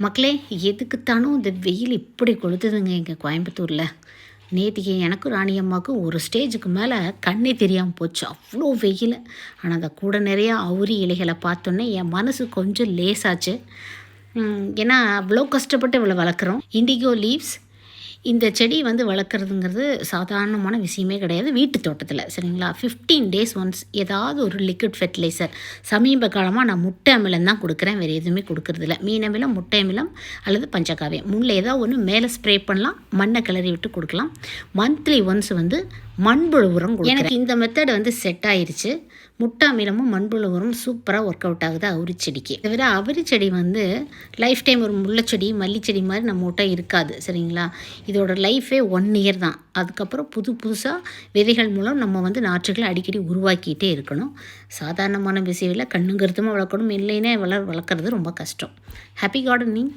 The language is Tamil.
மக்களே, எதுக்குத்தானும் இந்த வெயில் இப்படி கொளுத்துதுங்க எங்கள் கோயம்புத்தூரில். நேத்திக்கு எனக்கும் ராணி அம்மாவுக்கும் ஒரு ஸ்டேஜுக்கு மேலே கண்ணே தெரியாமல் போச்சு, அவ்வளோ வெயில். ஆனால் அந்த கூட நிறையா அவுரி இலைகளை பார்த்தோன்னே என் மனசு கொஞ்சம் லேசாச்சு. ஏன்னா அவ்வளோ கஷ்டப்பட்டு இவ்வளோ வளர்க்குறோம். இண்டிகோ லீவ்ஸ் இந்த செடி வளர்க்குறதுங்கிறது சாதாரணமான விஷயமே கிடையாது வீட்டு தோட்டத்தில், சரிங்களா? 15 days ஒன்ஸ் ஏதாவது ஒரு லிக்விட் ஃபெர்டிலைசர். சமீப காலமாக நான் முட்டை அமிலம் தான் கொடுக்குறேன், வேறு எதுவுமே கொடுக்குறதில்ல. மீன் அமிலம், முட்டை அமிலம் அல்லது பஞ்சகாவியம், மூணில் ஏதாவது ஒன்று மேலே ஸ்ப்ரே பண்ணலாம், மண்ணை கிளறி விட்டு கொடுக்கலாம். மந்த்லி ஒன்ஸ் மண்புழு உரம் கொடுக்கும். எனக்கு இந்த மெத்தட் செட் ஆயிடுச்சு. முட்டை அமிலமும் மண்புழு உரம் சூப்பராக ஒர்க் அவுட் ஆகுது அவுரி செடிக்கு. தவிர அவுரி செடி லைஃப் டைம் ஒரு முல்லைச்செடி மல்லிச்செடி மாதிரி நம்ம விட்டா இருக்காது, சரிங்களா? இதோட லைஃபே 1 year தான். அதுக்கப்புறம் புதுசாக விதைகள் மூலம் நம்ம நாற்றுகளை அடிக்கடி உருவாக்கிட்டே இருக்கணும். சாதாரணமான விஷயம் இல்லை, கண்ணுங்கருத்துமாக வளர்க்கணும். இல்லைன்னா வளர்க்குறது ரொம்ப கஷ்டம். Happy gardening.